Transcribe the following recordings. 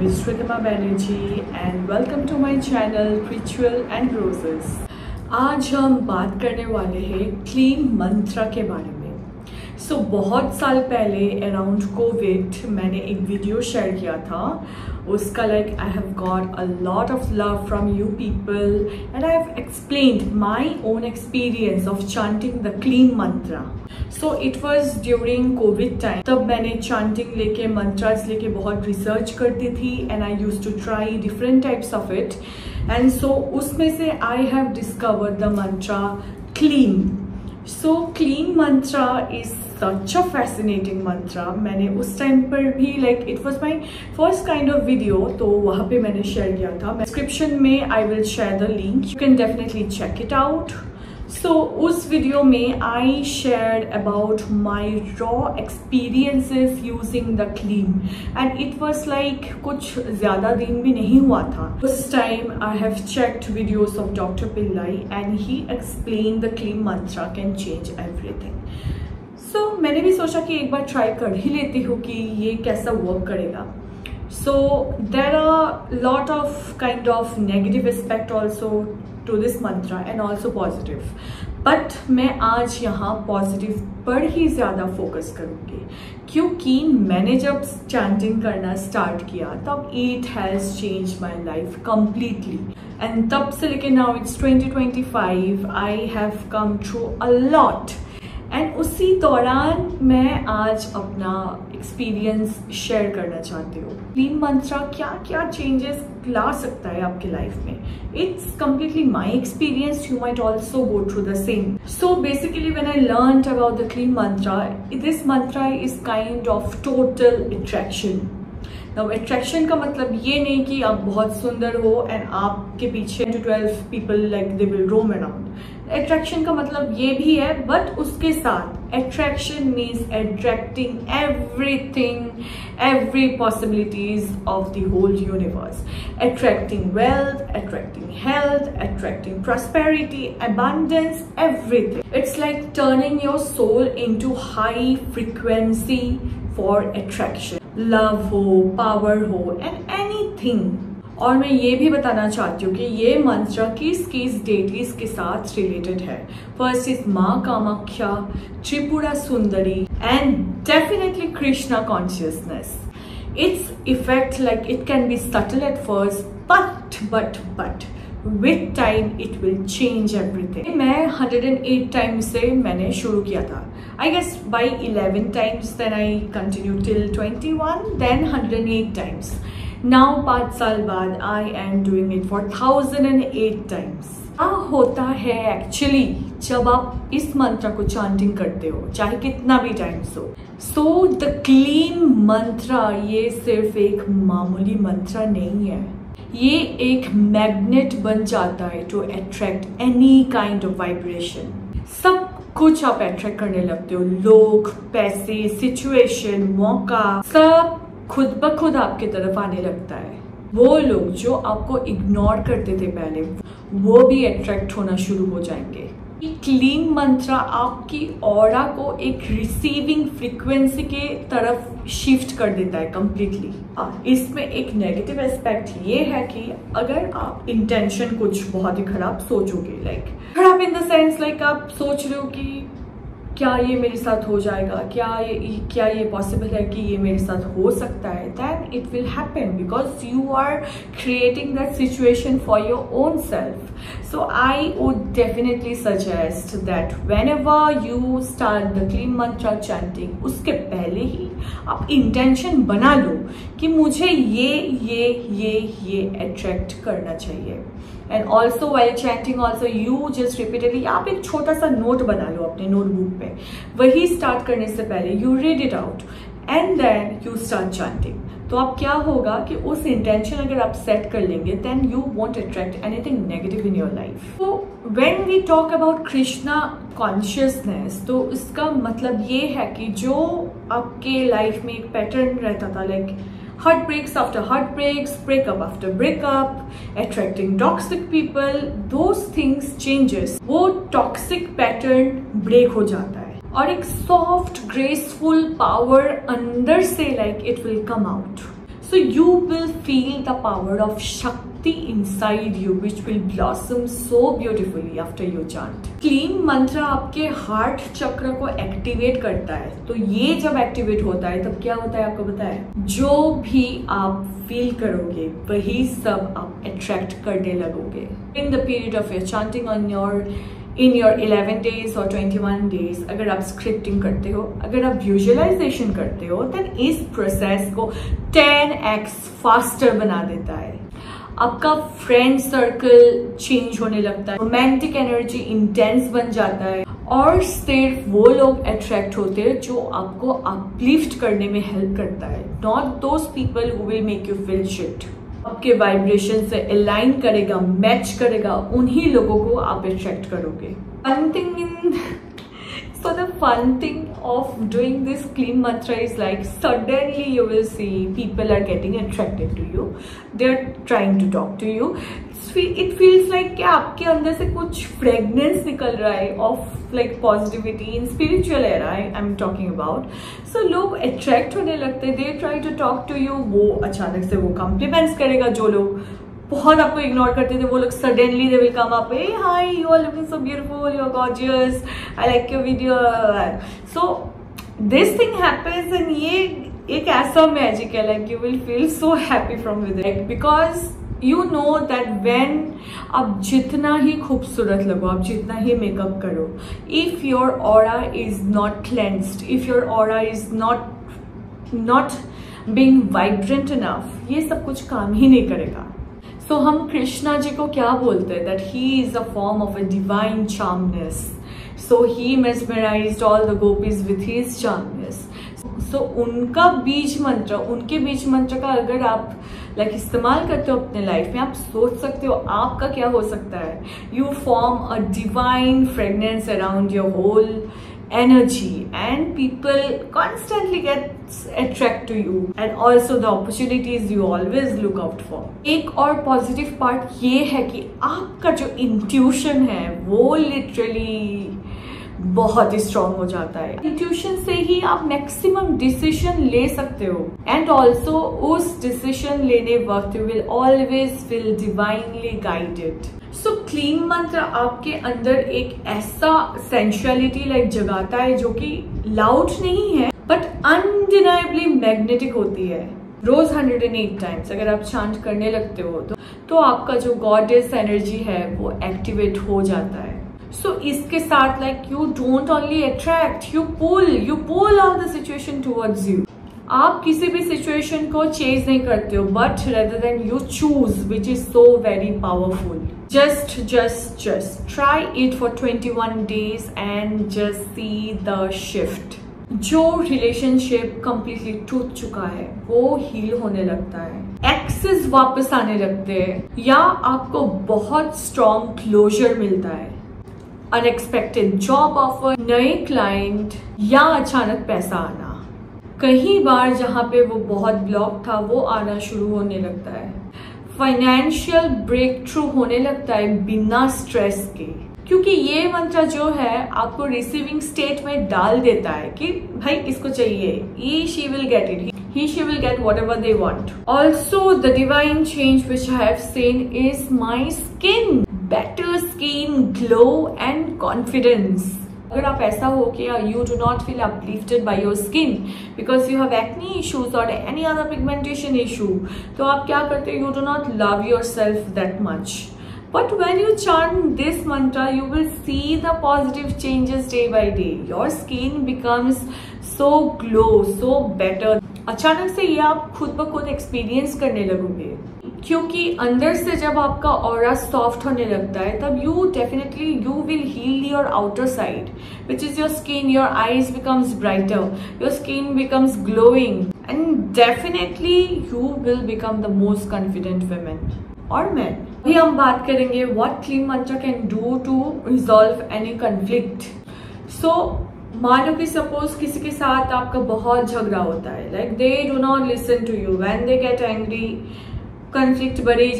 is Shrikama Banerjee and welcome to my channel Ritual and Roses। आज हम बात करने वाले हैं क्लीन मंत्र के बारे में। बहुत साल पहले अराउंड कोविड मैंने एक वीडियो शेयर किया था। उसका I have got a lot of love from you people and I have explained my own experience of chanting the clean mantra. It was during Covid time. तब मैंने चांटिंग लेके मंत्रास लेके बहुत रिसर्च करती थी and I use to try different types of it and उसमें से I have discovered the mantra clean. Clean mantra is such a fascinating mantra। मैंने उस टाइम पर भी it was my first kind of video, तो वहाँ पे मैंने शेयर किया था। डिस्क्रिप्शन में I will share the link, you can definitely check it out। उस वीडियो में I shared about my raw experiences using the clean and it was कुछ ज़्यादा दिन भी नहीं हुआ था। उस time I have checked videos of Dr. Pillai and he explained the clean mantra can change everything। मैंने भी सोचा कि एक बार ट्राई कर ही लेती हूँ कि ये कैसा वर्क करेगा। There are lot of kind of negative aspect also to this mantra and also positive, but मैं आज यहाँ पॉजिटिव पर ही ज़्यादा फोकस करूँगी क्योंकि मैंने जब चैंटिंग करना स्टार्ट किया तब it has change my life completely and तब से लेके now it's 2025 I have come through a lot and उसी दौरान मैं आज अपना एक्सपीरियंस शेयर करना चाहती हूँ। क्लीन मंत्र क्या क्या चेंजेस ला सकता है आपकी लाइफ में। It's completely my experience, you might also go through the same. Basically when I learned about the clean मंत्र, दिस मंत्र is kind of total attraction. Now attraction का मतलब ये नहीं कि आप बहुत सुंदर हो एंड आपके पीछे 12 people they will roam around. Attraction का मतलब ये भी है, बट उसके साथ attraction means attracting everything, every possibilities of the whole universe. Attracting wealth, attracting health, attracting prosperity, abundance, everything। It's like turning your soul into high frequency for attraction। Love हो, power हो and anything. और मैं ये भी बताना चाहती हूँ कि ये मंत्र किस डेटीज के साथ रिलेटेड है। फर्स्ट इज माँ Kamakhya, Tripura Sundari and definitely Krishna consciousness. Its effect it can be subtle at first, but with time it will change everything। मैं 108 times से मैंने शुरू किया था। I guess by 11 times then I continued till 21, then 108 times। Now 5 साल बाद I am doing it for 1008 times। क्या होता है एक्चुअली जब आप इस मंत्र को चांटिंग करते हो, चाहे कितना भी टाइम्स हो। द क्लीन मंत्र ये सिर्फ एक मामूली मंत्र नहीं है, ये एक मैग्नेट बन जाता है to attract any kind of vibration. सब कुछ आप अट्रैक्ट करने लगते हो, लोग, पैसे, सिचुएशन, मौका, सब खुद ब खुद आपकी तरफ आने लगता है। वो लोग जो आपको इग्नोर करते थे पहले, वो भी अट्रैक्ट होना शुरू हो जाएंगे। क्लीन मंत्र आपकी ऑरा को एक रिसीविंग फ्रीक्वेंसी के तरफ शिफ्ट कर देता है कम्प्लीटली। इसमें एक नेगेटिव एस्पेक्ट ये है कि अगर आप इंटेंशन कुछ बहुत ही खराब सोचोगे, खराब इन द सेंस आप सोच रहे हो कि क्या ये मेरे साथ हो जाएगा, क्या ये पॉसिबल है कि ये मेरे साथ हो सकता है, then it will happen because you are creating that situation for your own self। So I would definitely suggest that whenever you start the clean mantra chanting, उसके पहले ही आप इंटेंशन बना लो कि मुझे ये अट्रैक्ट करना चाहिए। And also while chanting also you just repeatedly आप एक छोटा सा नोट बना लो अपने नोटबुक पे। वही स्टार्ट करने से पहले you read it out and then you start chanting. तो अब क्या होगा कि उस इंटेंशन अगर आप सेट कर लेंगे then you won't attract anything negative in your life. तो when we talk about Krishna consciousness, तो इसका मतलब ये है कि जो आपके लाइफ में एक पैटर्न रहता था, heartbreaks after heartbreaks, breakup after breakup, attracting toxic people, those things changes। वो toxic pattern break हो जाता है और एक soft graceful power अंदर से it will come out। So you will feel the power of Shakti inside you, which will blossom so beautifully after you chant. Clean मंत्र आपके हार्ट चक्र को एक्टिवेट करता है। तो ये जब एक्टिवेट होता है तब क्या होता है आपको पता है? जो भी आप फील करोगे वही सब आप अट्रैक्ट करने लगोगे। In the period of your chanting in your 11 days or 21 days, अगर आप स्क्रिप्टिंग करते हो, अगर आप विजुअलाइजेशन करते हो, then इस प्रोसेस को 10x फास्टर बना देता है। आपका फ्रेंड सर्कल चेंज होने लगता है, रोमांटिक एनर्जी इंटेंस बन जाता है, और सिर्फ वो लोग अट्रैक्ट होते हैं जो आपको अपलिफ्ट करने में हेल्प करता है, not those people who will make you feel shit. आपके वाइब्रेशन से अलाइन करेगा, मैच करेगा, उन्हीं लोगों को आप अट्रैक्ट करोगे। So the fun thing of doing this clean mantra is like suddenly you will see people are getting attracted to you, they're trying to talk to you, it feels like कि आपके अंदर से कुछ fragrance निकल रहा है off like positivity in spiritual aura I am talking about. So लोग attract होने लगते हैं, they try to talk to you. वो अचानक से वो कॉम्प्लीमेंट्स करेगा, जो लोग बहुत आपको इग्नोर करते थे वो लोग suddenly they will come up, hey hi you are looking so beautiful, you are gorgeous, I like your video. So this thing happens and ये एक ऐसा मैजिक है, like you will feel so happy from with it, because you know that when आप जितना ही खूबसूरत लगो, आप जितना ही मेकअप करो, if your aura is not cleansed, if your aura is not being vibrant enough, ये सब कुछ काम ही नहीं करेगा। So हम कृष्णा जी को क्या बोलते हैं? That he is a form of a divine charmness. So he mesmerized all the gopis with his charmness. So उनका बीज मंत्र, उनके बीज मंत्र का अगर आप लाइक इस्तेमाल करते हो अपने लाइफ में, आप सोच सकते हो आपका क्या हो सकता है। You form a divine fragrance around your whole energy and people constantly get attract to you, and also the opportunities you always look out for. एक और पॉजिटिव पार्ट ये है कि आपका जो इंट्यूशन है वो लिटरली बहुत ही स्ट्रॉन्ग हो जाता है। इंट्यूशन से ही आप मैक्सिमम डिसीजन ले सकते हो, एंड ऑल्सो उस डिसीजन लेने वक्त you will always feel divinely guided. So clean मंत्र आपके अंदर एक ऐसा सेंशुअलिटी लाइक जगाता है जो कि लाउड नहीं है बट अनडिनाइबली मैग्नेटिक होती है। रोज 108 टाइम्स अगर आप चांट करने लगते हो तो आपका जो गॉडेस एनर्जी है वो एक्टिवेट हो जाता है। सो इसके साथ like you don't only attract, you pull all the situation towards you. आप किसी भी सिचुएशन को चेज नहीं करते हो, but rather than you choose, which is so very powerful. Just try it for 21 days and just see the shift. जो relationship completely टूट चुका है वो हील होने लगता है, एक्सेस वापस आने लगते हैं, या आपको बहुत स्ट्रॉन्ग क्लोजर मिलता है, अनएक्सपेक्टेड जॉब ऑफर, नए क्लाइंट, या अचानक पैसा आना। कई बार जहां पे वो बहुत ब्लॉक था वो आना शुरू होने लगता है। फाइनेंशियल ब्रेक थ्रू होने लगता है बिना स्ट्रेस के, क्योंकि ये मंत्र जो है आपको रिसीविंग स्टेट में डाल देता है कि भाई इसको चाहिए, she will get it, she will get whatever they want. Also the divine change which I have seen is my skin, better skin, glow and confidence. अगर आप ऐसा हो कि you do not feel uplifted by your skin because you have acne issues or any other pigmentation issue, तो आप क्या करते हो? You do not love yourself that much. But when you chant this mantra, you will see the positive changes day by day. Your skin becomes so glow, so better. अचानक से ये आप खुद ब खुद एक्सपीरियंस करने लगोगे, क्योंकि अंदर से जब आपका ऑरा सॉफ्ट होने लगता है तब you definitely you will heal your outer side which is your skin, your eyes becomes brighter, your skin becomes glowing, and definitely you will become the most confident women और man. अभी हम बात करेंगे what Kleem mantra can do to resolve any conflict. So मान लो कि suppose किसी के साथ आपका बहुत झगड़ा होता है, like they do not listen to you, when they get angry conflict बढ़े ही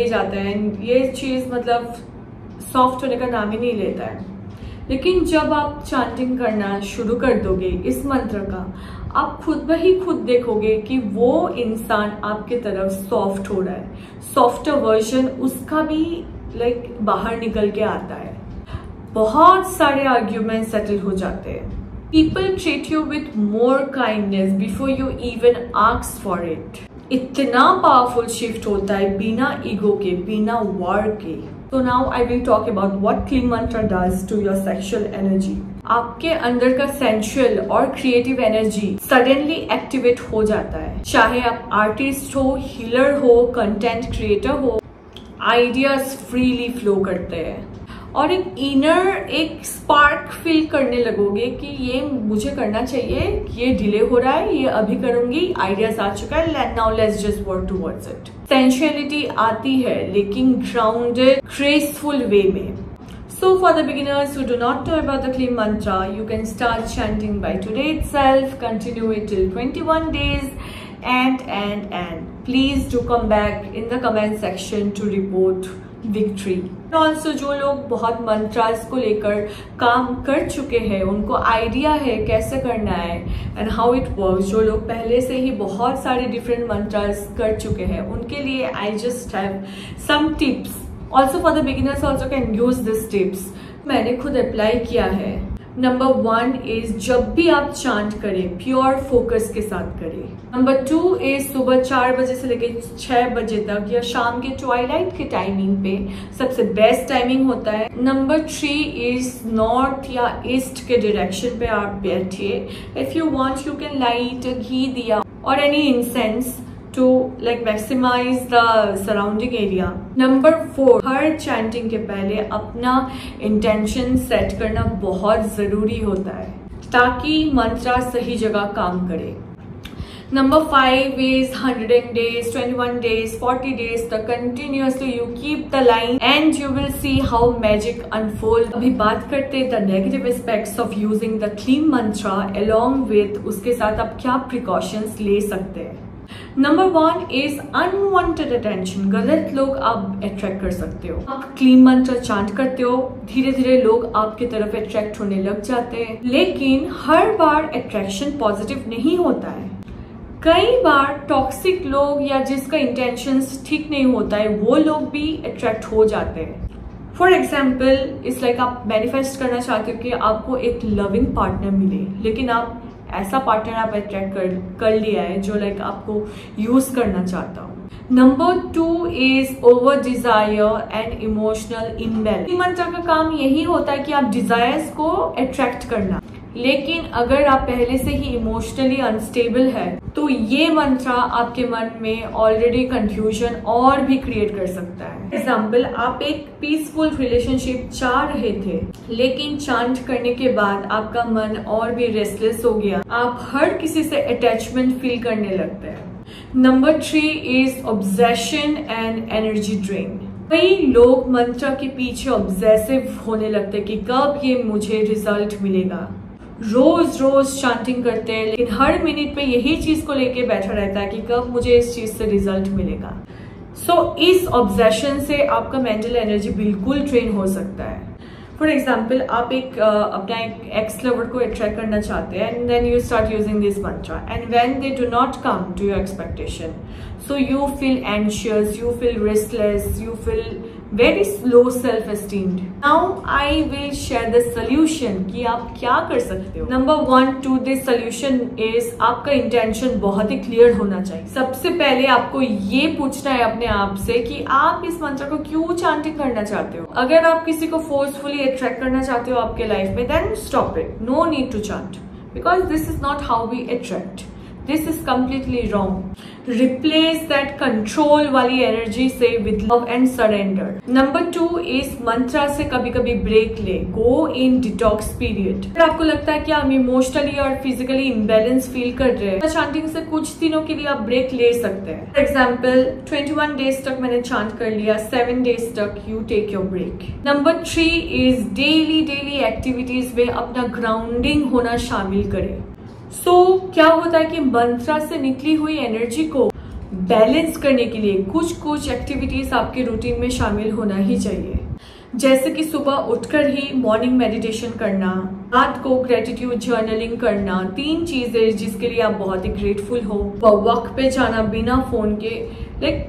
जाता है, ये चीज मतलब सॉफ्ट होने का नाम ही नहीं लेता है। लेकिन जब आप चांटिंग करना शुरू कर दोगे इस मंत्र का, आप खुद ब ही खुद देखोगे कि वो इंसान आपके तरफ सॉफ्ट हो रहा है, सॉफ्टर वर्जन उसका भी बाहर निकल के आता है। बहुत सारे आर्ग्यूमेंट सेटल हो जाते हैं। People treat you with more kindness before you even ask for it. इतना पावरफुल शिफ्ट होता है बिना ईगो के, बिना वॉर के। तो now I will talk about what Kleem mantra does to your sexual energy. आपके अंदर का सेंसुअल और क्रिएटिव एनर्जी सडनली एक्टिवेट हो जाता है। चाहे आप आर्टिस्ट हो, हीलर हो, कंटेंट क्रिएटर हो, आइडियाज फ्रीली फ्लो करते हैं और एक स्पार्क फील करने लगोगे कि ये मुझे करना चाहिए, ये डिले हो रहा है, ये अभी करूंगी, आइडियाज आ चुका है, now let's just work towards it. Sensuality आती है लेकिन ग्राउंडेड ग्रेसफुल वे में। So for the beginners who do not know about the clean mantra, you can start chanting by today itself, continue it till 21 days and please do come back in the comment section to report victory. Also जो लोग बहुत मंत्रास को लेकर काम कर चुके हैं, उनको आइडिया है कैसे करना है एंड हाउ इट वर्क्स, जो लोग पहले से ही बहुत सारे डिफरेंट मंत्रास कर चुके हैं, उनके लिए I just have some tips. Also for the beginners also can use this tips. मैंने खुद अप्लाई किया है। नंबर 1 इज जब भी आप चांट करें प्योर फोकस के साथ करें। नंबर 2 इज सुबह 4 बजे से लेकर 6 बजे तक या शाम के ट्वाइलाइट के टाइमिंग पे सबसे बेस्ट टाइमिंग होता है। नंबर 3 इज नॉर्थ या ईस्ट के डायरेक्शन पे आप बैठिए। If you want you can light ghee diya और any incense to maximize the surrounding area. Number 4, हर चैंटिंग के पहले अपना इंटेंशन सेट करना बहुत जरूरी होता है ताकि मंत्र सही जगह काम करे। Number 5 is 100 days, 21 days, 40 days तक continuously you keep the line and you will see how magic unfold। अभी बात करते हैं the negative aspects of using the clean mantra along with उसके साथ आप क्या precautions ले सकते हैं। Number 1 is unwanted attention. गलत लोग आप अट्रैक्ट कर सकते हो। आप क्लीन मंत्र चांट करते हो, धीरे धीरे लोग आपकी तरफ अट्रैक्ट होने लग जाते हैं, लेकिन हर बार अट्रैक्शन पॉजिटिव नहीं होता है। कई बार टॉक्सिक लोग या जिसका इंटेंशंस ठीक नहीं होता है वो लोग भी अट्रैक्ट हो जाते हैं। फॉर एग्जाम्पल इट्स लाइक आप मैनिफेस्ट करना चाहते हो कि आपको एक लविंग पार्टनर मिले, लेकिन आप ऐसा पार्टनर आप अट्रैक्ट कर लिया है जो आपको यूज करना चाहता हूँ। Number 2 is over desire and emotional imbalance. मंत्र का काम यही होता है कि आप डिजायर्स को अट्रैक्ट करना, लेकिन अगर आप पहले से ही इमोशनली अनस्टेबल है तो ये मंत्र आपके मन में ऑलरेडी कंफ्यूजन और भी क्रिएट कर सकता है। एग्जाम्पल, आप एक पीसफुल रिलेशनशिप चाह रहे थे, लेकिन चांट करने के बाद आपका मन और भी रेस्टलेस हो गया, आप हर किसी से अटैचमेंट फील करने लगते हैं। Number 3 is obsession and energy drain. कई लोग मंत्र के पीछे ऑब्सेसिव होने लगते हैं कि कब ये मुझे रिजल्ट मिलेगा। रोज रोज चांटिंग करते हैं, लेकिन हर मिनट पे यही चीज को लेके बैठा रहता है कि कब मुझे इस चीज से रिजल्ट मिलेगा। इस ऑब्सेशन से आपका मेंटल एनर्जी बिल्कुल ड्रेन हो सकता है। फॉर एग्जाम्पल, आप अपना एक एक्स लवर को अट्रैक्ट करना चाहते हैं and then you start using this mantra and when they do not come to your expectation, so you feel anxious, you feel restless, you feel very low self-esteem. Now I will share the solution कि आप क्या कर सकते हो। Number 1 to this solution is आपका intention बहुत ही clear होना चाहिए। सबसे पहले आपको ये पूछना है अपने आप से कि आप इस मंत्र को क्यों चांटिंग करना चाहते हो। अगर आप किसी को फोर्सफुली अट्रैक्ट करना चाहते हो आपके लाइफ में, then stop it. No need to chant because this is not how we attract. This is completely wrong. Replace that control वाली एनर्जी से with love and surrender. Number 2 is मंत्र से कभी कभी ब्रेक ले। Go in detox period. अगर आपको लगता है कि आप इमोशनली और फिजिकली इम्बेलेंस फील कर रहे हैं, चांटिंग से कुछ दिनों के लिए आप ब्रेक ले सकते हैं। फॉर एग्जाम्पल, 21 डेज तक मैंने चांट कर लिया, 7 डेज तक you take your break. Number 3 is daily activities में अपना ग्राउंडिंग होना शामिल करें। क्या होता है कि मंत्र से निकली हुई एनर्जी को बैलेंस करने के लिए कुछ एक्टिविटीज आपके रूटीन में शामिल होना ही चाहिए। जैसे कि सुबह उठकर ही मॉर्निंग मेडिटेशन करना, रात को ग्रेटिट्यूड जर्नलिंग करना, 3 चीजें जिसके लिए आप बहुत ही ग्रेटफुल हो। वॉक पे जाना बिना फोन के, like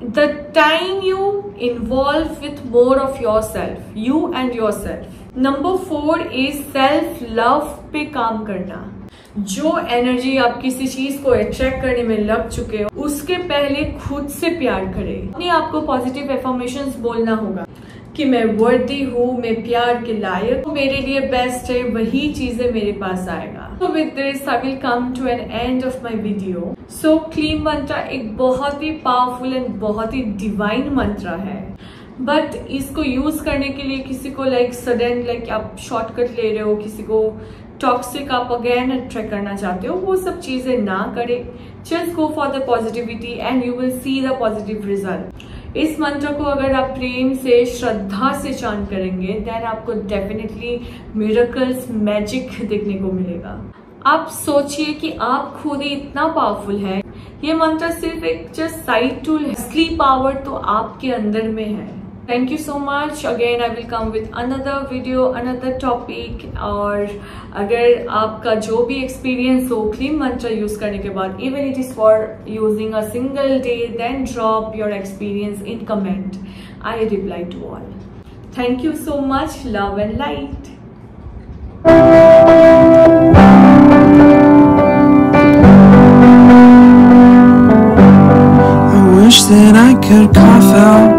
the time you involve with more of your self, you and your self. Number 4 is self love पे काम करना। जो एनर्जी आप किसी चीज को अट्रैक्ट करने में लग चुके हो, उसके पहले खुद से प्यार करें। अपने आपको पॉजिटिव एफर्मेशंस बोलना होगा कि मैं वर्दी हूँ, मैं प्यार के लायक हूँ, मेरे लिए बेस्ट है, वही चीजें मेरे पास आएगा। So with this I will come to an end of my video. So clean मंत्र एक बहुत ही पावरफुल एंड बहुत ही डिवाइन मंत्र है, बट इसको यूज करने के लिए किसी को सडन आप शॉर्टकट ले रहे हो, किसी को टॉक्सिक आप अगेन अट्रैक्ट करना चाहते हो, वो सब चीजें ना करें। Just go for the positivity and you will see the positive result. इस मंत्र को अगर आप प्रेम से, श्रद्धा से चांट करेंगे, देन आपको डेफिनेटली मिरेकल्स, मैजिक देखने को मिलेगा। आप सोचिए कि आप खुद ही इतना पावरफुल है। ये मंत्र सिर्फ एक जस्ट साइड टूल है, असली पावर तो आपके अंदर में है। Thank you so much. Again I will come with another video, another topic. और अगर आपका जो भी एक्सपीरियंस हो क्लीन मंत्र यूज करने के बाद, even it is for using a single day, then drop your experience in comment. I reply to all. Thank you so much. Love and light. That I could cough out